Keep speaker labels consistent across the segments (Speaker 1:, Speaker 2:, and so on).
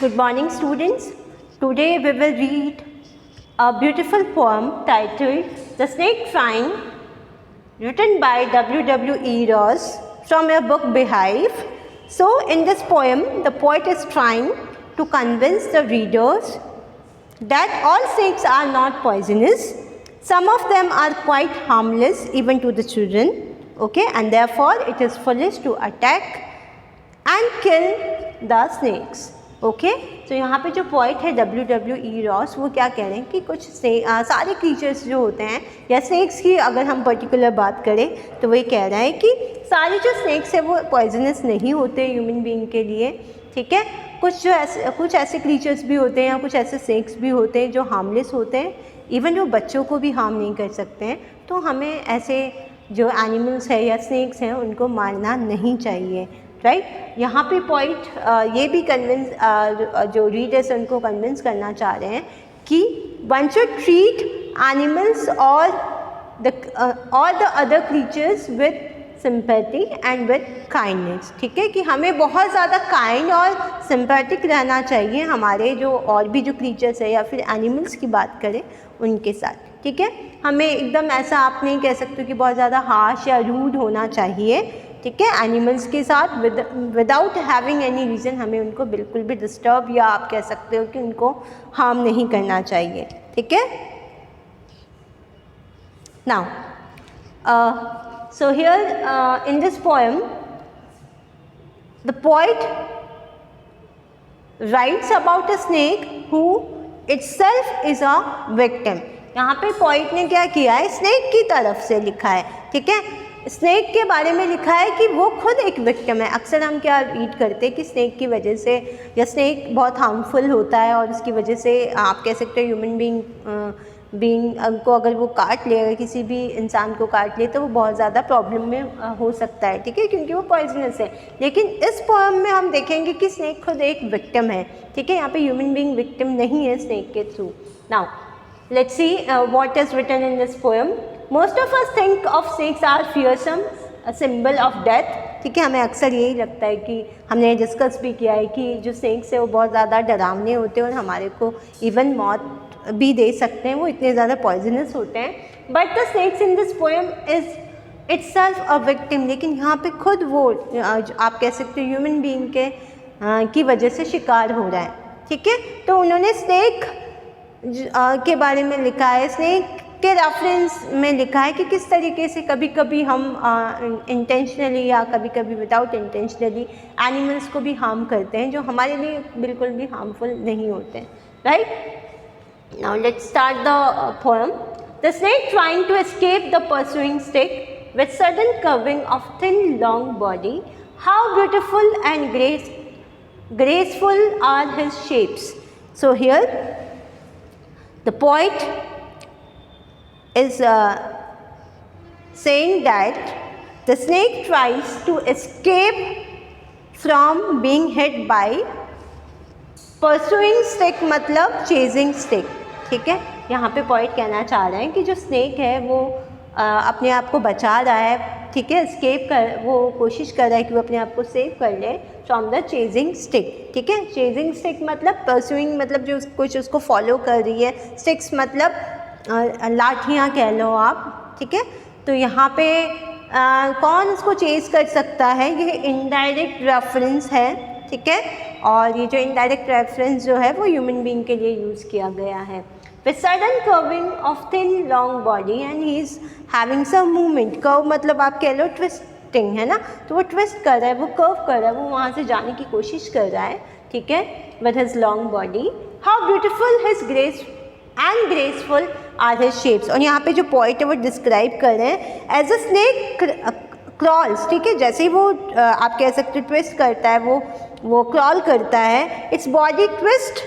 Speaker 1: Good morning, students. Today we will read a beautiful poem titled The Snake Train, written by W.W. Ross from your book Beehive. So, in this poem, the poet is trying to convince the readers that all snakes are not poisonous. Some of them are quite harmless even to the children, okay, and therefore it is foolish to attack and kill the snakes. Okay तो यहाँ पे जो poet है W.W. Ross वो क्या कह रहे हैं कि कुछ सारे क्रीचर्स जो होते हैं या स्नेक्स की अगर हम पर्टिकुलर बात करें तो वो कह रहा है कि सारे जो स्नेक्स है वो पॉइजनस नहीं होते ह्यूमन बीइंग के लिए, ठीक है। कुछ ऐसे क्रीचर्स भी होते हैं या कुछ ऐसे स्नेक्स भी होते हैं जो हार्मलेस होते हैं, इवन वो बच्चों को भी हार्म नहीं कर सकते हैं। तो हमें ऐसे जो एनिमल्स है या स्नेक्स हैं उनको मारना नहीं चाहिए, राइट। यहाँ पे पॉइंट ये भी कन्विंस जो रीडर्स उनको कन्विंस करना चाह रहे हैं कि वन शुड ट्रीट एनिमल्स और the other creatures with sympathy and with kindness, ठीक है, कि हमें बहुत ज़्यादा काइंड और सिंपैथिक रहना चाहिए हमारे जो और भी जो क्रीचर्स है या फिर एनिमल्स की बात करें उनके साथ, ठीक है। हमें एकदम ऐसा आप नहीं कह सकते कि बहुत ज़्यादा हार्श या रूड होना चाहिए, ठीक है। एनिमल्स के साथ विदाउट हैविंग एनी रीज़न हमें उनको बिल्कुल भी डिस्टर्ब या आप कह सकते हो कि उनको हार्म नहीं करना चाहिए, ठीक है। Now so here in this poem the poet writes about a snake who itself is a victim. यहाँ पे पोएट ने क्या किया है, स्नेक की तरफ से लिखा है, ठीक है। स्नेक के बारे में लिखा है कि वो खुद एक विक्टिम है। अक्सर हम क्या रीड करते हैं कि स्नेक की वजह से या स्नेक बहुत हार्मफुल होता है और उसकी वजह से आप कह सकते हो ह्यूमन बीइंग को अगर वो काट ले, अगर किसी भी इंसान को काट ले तो वो बहुत ज़्यादा प्रॉब्लम में हो सकता है, ठीक है, क्योंकि वो पॉइजनस है। लेकिन इस पोएम में हम देखेंगे कि स्नेक खुद एक विक्टिम है, ठीक है। यहाँ पे ह्यूमन बीइंग विक्टिम नहीं है स्नेक के through. Now let's see what is written in this poem. Most of us think of snakes are fearsome, a symbol of death, ठीक है। हमें अक्सर यही लगता है कि हमने डिस्कस भी किया है कि जो स्नेक्स है वो बहुत ज़्यादा डरावने होते हैं और हमारे को इवन मौत भी दे सकते हैं, वो इतने ज़्यादा पॉइजनस होते हैं। But the snakes in this poem is itself a victim, लेकिन यहाँ पे खुद वो आप कह सकते हो ह्यूमन बीइंग के की वजह से शिकार हो रहा है, ठीक है। तो उन्होंने स्नेक के बारे में लिखा है, स्नेक के रेफरेंस में लिखा है कि किस तरीके से कभी कभी हम इंटेंशनली या कभी कभी विदाउट इंटेंशनली एनिमल्स को भी हार्म करते हैं जो हमारे लिए बिल्कुल भी हार्मफुल नहीं होते हैं, right. Now let's start the poem. The snake trying to escape the pursuing stick with sudden curving of thin long body, how beautiful and graceful are his shapes. So here the poet is saying that the snake tries to escape from being hit by pursuing stick, मतलब chasing stick, ठीक है। यहाँ पे poet कहना चाह रहे हैं कि जो snake है वो अपने आप को बचा रहा है, ठीक है, escape कर, वो कोशिश कर रहा है कि वो अपने आप को सेव कर ले फ्रॉम द चेजिंग स्टिक, ठीक है। चेजिंग स्टिक मतलब परसुइंग, मतलब जो कुछ उसको फॉलो कर रही है, स्टिक्स मतलब लाठियाँ कह लो आप, ठीक है। तो यहाँ पे कौन उसको चेज कर सकता है, ये इनडायरेक्ट रेफरेंस है, ठीक है। और ये जो इनडायरेक्ट रेफरेंस जो है वो ह्यूमन बीइंग के लिए यूज़ किया गया है। With sudden curving of thin long body and he is having some movement, curve मतलब आप कह लो ट्विस्टिंग है ना, तो वो ट्विस्ट कर रहा है, वो कर्व कर रहा है, वो वहाँ से जाने की कोशिश कर रहा है, ठीक है, with his long body. How beautiful his grace and graceful are his shapes. और यहाँ पे जो poet है वो डिस्क्राइब कर रहे हैं as a snake crawls, ठीक है, जैसे ही वो आप कह सकते हो ट्विस्ट करता है, वो क्रॉल करता है, its body twist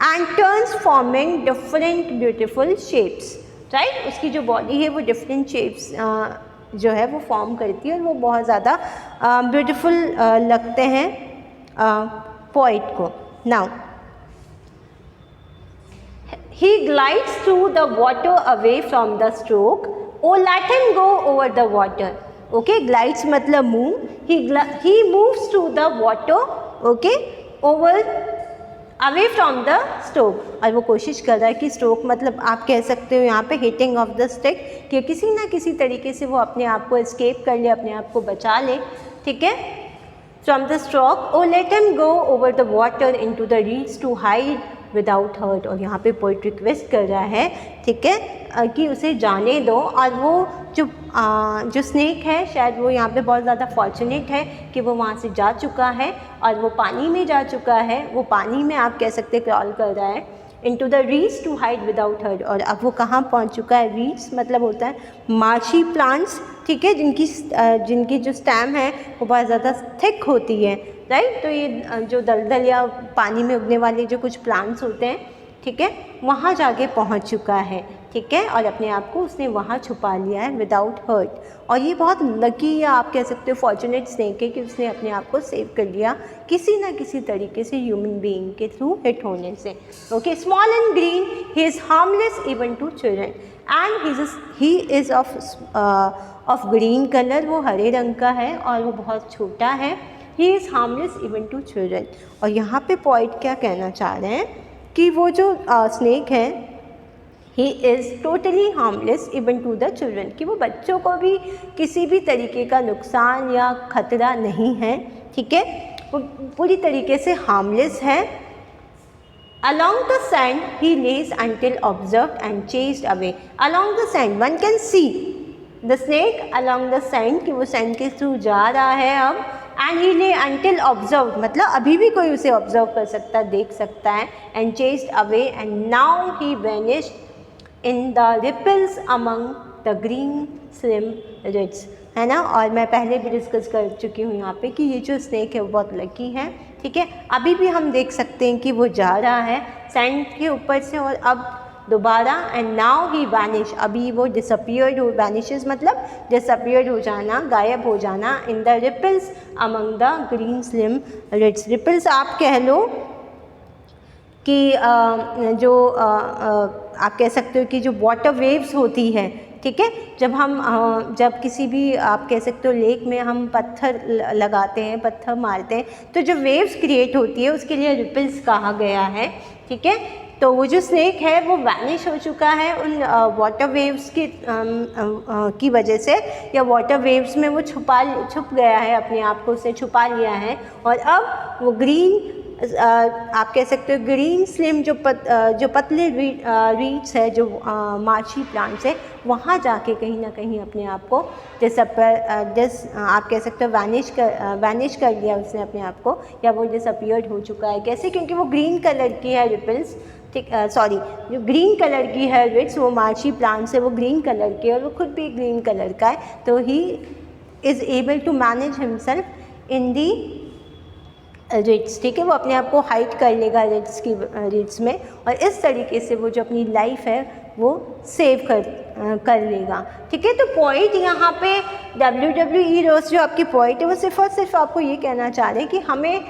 Speaker 1: and turns forming different beautiful shapes, right। उसकी जो बॉडी है वो different shapes जो है वो फॉर्म करती है और वो बहुत ज़्यादा ब्यूटीफुल लगते हैं पोइट को। Now he glides through the water away from the stroke, oh let him go over the water, okay, glides मतलब move, he moves through the water, okay, over away from the stroke, और वो कोशिश कर रहा है कि stroke मतलब आप कह सकते हो यहाँ पे हिटिंग ऑफ द स्टिक, कि किसी ना किसी तरीके से वो अपने आप को एस्केप कर ले, अपने आप को बचा ले, ठीक है, from the stroke. O let him go over the water into the reeds to hide without hurt, और यहाँ पे पोइट रिक्वेस्ट कर रहा है, ठीक है, कि उसे जाने दो। और वो जो स्नेक है, शायद वो यहाँ पे बहुत ज़्यादा फॉर्चुनेट है कि वो वहाँ से जा चुका है और वो पानी में जा चुका है, वो पानी में आप कह सकते क्रॉल कर रहा है, into the reeds to hide without hurt. और अब वो कहाँ पहुँच चुका है, रीड्स मतलब होता है मार्शी प्लांट्स, ठीक है, जिनकी जो स्टेम है वो बहुत ज़्यादा थिक होती है, राइट। तो ये जो दलदल या पानी में उगने वाले जो कुछ प्लांट्स होते हैं, ठीक है, वहाँ जाके पहुँच चुका है, ठीक है, और अपने आप को उसने वहाँ छुपा लिया है विदाउट हर्ट। और ये बहुत लकी या आप कह सकते हो फॉर्चुनेट स्नेक है कि उसने अपने आप को सेव कर लिया किसी ना किसी तरीके से ह्यूमन बीइंग के थ्रू हिट होने से। Okay, small and green, he is harmless even to children, and he is of green colour, वो हरे रंग का है और वो बहुत छोटा है। He is harmless even to children. और यहाँ पे पॉइंट क्या कहना चाह रहे हैं कि वो जो स्नेक है, he is totally harmless even to the children, कि वो बच्चों को भी किसी भी तरीके का नुकसान या खतरा नहीं है, ठीक है, वो पूरी तरीके से हार्मलेस है। Along the sand he lays until observed and chased away. Along the sand one can see the snake along the sand, कि वो sand के थ्रू जा रहा है अब, and he lay until observed मतलब अभी भी कोई उसे ऑब्जर्व कर सकता है, देख सकता है, and chased away and now he vanished in the ripples among the green slim reeds, है ना। और मैं पहले भी डिस्कस कर चुकी हूँ यहाँ पे कि ये जो स्नेक है वो बहुत लकी है, ठीक है। अभी भी हम देख सकते हैं कि वो जा रहा है सैंड के ऊपर से और अब दोबारा, एंड नाउ ही वैनिश, अभी वो डिसअपियर्ड हो, वैनिशेस मतलब डिसअपियर्ड हो जाना, गायब हो जाना, in the ripples among the green slim reeds. Ripples आप कह लो कि जो आप कह सकते हो कि जो वाटर वेव्स होती है, ठीक है, जब किसी भी आप कह सकते हो लेक में हम पत्थर लगाते हैं, पत्थर मारते हैं, तो जो वेव्स क्रिएट होती है उसके लिए रिपल्स कहा गया है, ठीक है। तो वो जो स्नेक है वो वैनिश हो चुका है उन वाटर वेव्स की वजह से, या वाटर वेव्स में वो छुप गया है, अपने आप को उसने छुपा लिया है, और अब वो ग्रीन आप कह सकते हो ग्रीन स्लिम जो पतले रीड्स है, जो मार्शी प्लांट्स है, वहाँ जाके कहीं ना कहीं अपने आप को आप कह सकते हो वैनिश कर लिया उसने अपने आप को, या वो डिसअपियर्ड हो चुका है। कैसे? क्योंकि वो ग्रीन कलर की है रिपल्स, ठीक, सॉरी, जो ग्रीन कलर की है रिड्स, वो मार्शी प्लांट्स है, वो ग्रीन कलर की है और वो खुद भी ग्रीन कलर का है, तो he is able to manage himself in the reeds, ठीक है, वो अपने आप को हाइड कर लेगा रिड्स में, और इस तरीके से वो जो अपनी लाइफ है वो सेव कर लेगा, ठीक है। तो पॉइंट यहाँ पे WWE रोज जो आपकी पॉइंट है वो सिर्फ और सिर्फ आपको ये कहना चाह रहे हैं कि हमें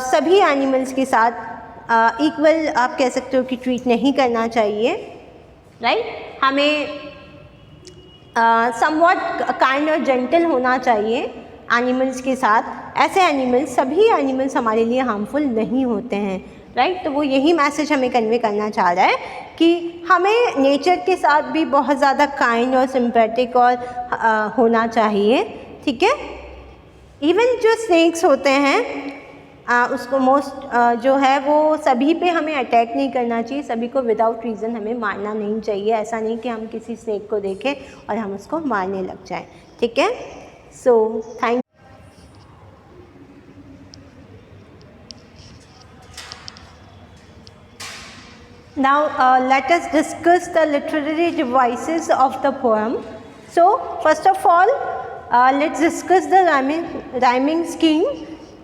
Speaker 1: सभी एनिमल्स के साथ इक्वल आप कह सकते हो कि ट्रीट नहीं करना चाहिए, राइट। हमें समवॉट काइंड और जेंटल होना चाहिए एनिमल्स के साथ। ऐसे एनिमल्स, सभी एनिमल्स हमारे लिए हार्मफुल नहीं होते हैं, राइट। तो वो यही मैसेज हमें कन्वे करना चाह रहा है कि हमें नेचर के साथ भी बहुत ज़्यादा काइंड और सिंपैथिक और होना चाहिए, ठीक है। इवन जो स्नेक्स होते हैं उसको जो है वो सभी पे हमें अटैक नहीं करना चाहिए, सभी को विदाउट रीज़न हमें मारना नहीं चाहिए। ऐसा नहीं कि हम किसी स्नेक को देखें और हम उसको मारने लग जाएं, ठीक है। So thank Now let us discuss the literary devices of the poem. So first of all, let's discuss the rhyming scheme.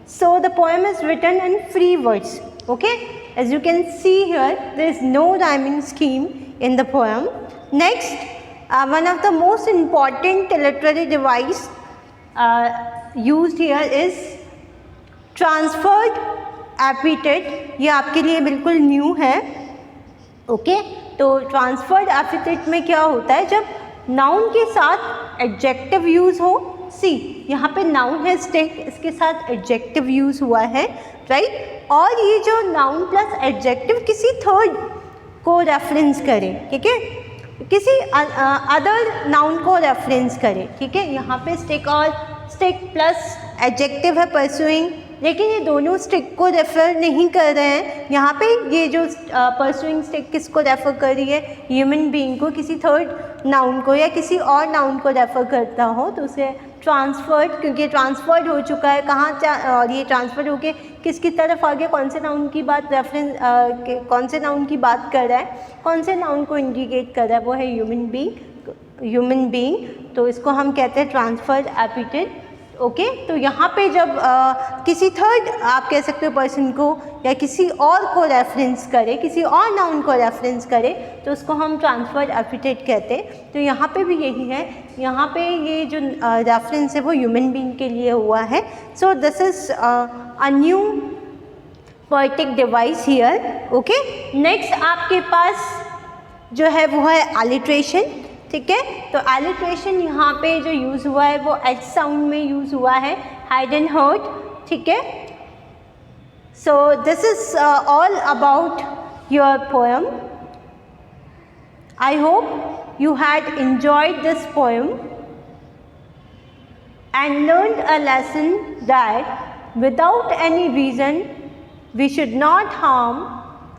Speaker 1: So the poem is written in free words. Okay, as you can see here, there is no rhyming scheme in the poem. Next, one of the most important literary device used here is transferred epithet. ये आपके लिए बिल्कुल new है, okay. तो transferred epithet में क्या होता है, जब नाउन के साथ एडजेक्टिव यूज़ हो। सी यहाँ पे नाउन है स्टिक, इसके साथ एडजेक्टिव यूज़ हुआ है, राइट। और ये जो नाउन प्लस एडजेक्टिव किसी थर्ड को रेफरेंस करे, ठीक है, किसी अदर नाउन को रेफरेंस करे, ठीक है। यहाँ पे स्टिक और स्टिक प्लस एडजेक्टिव है परसुइंग, लेकिन ये दोनों स्टिक को रेफ़र नहीं कर रहे हैं। यहाँ पे ये जो परसुइंग स्टिक किसको रेफ़र कर रही है, ह्यूमन बीइंग को, किसी थर्ड नाउन को या किसी और नाउन को रेफ़र करता हो तो उसे ट्रांसफर्ड, क्योंकि ट्रांसफर्ड हो चुका है कहाँ, और ये ट्रांसफर्ड होके किसकी तरफ आ गया, कौन से नाउन की बात रेफरेंस, कौन से नाउन की बात कर रहा है, कौन से नाउन को इंडिकेट कर रहा है, वो है ह्यूमन बीइंग। तो इसको हम कहते हैं ट्रांसफर्ड एपिथेट, ओके। तो यहाँ पे जब किसी थर्ड आप कह सकते हो पर्सन को या किसी और को रेफरेंस करे, किसी और नाउन को रेफरेंस करे, तो उसको हम ट्रांसफर्ड एपिथेट कहते हैं। तो यहाँ पे भी यही है, यहाँ पे ये जो रेफरेंस है वो ह्यूमन बीइंग के लिए हुआ है। So this is a new poetic device here, okay. Next आपके पास जो है वो है एलिट्रेशन, ठीक है। तो एलिट्रेशन यहाँ पे जो यूज़ हुआ है वो एच साउंड में यूज़ हुआ है, हाइड एंड हर्ट, ठीक है। So this is all about your poem. I hope you had enjoyed this poem and learned a lesson that without any reason we should not harm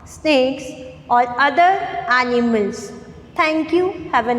Speaker 1: snakes or other animals. Thank you. Have a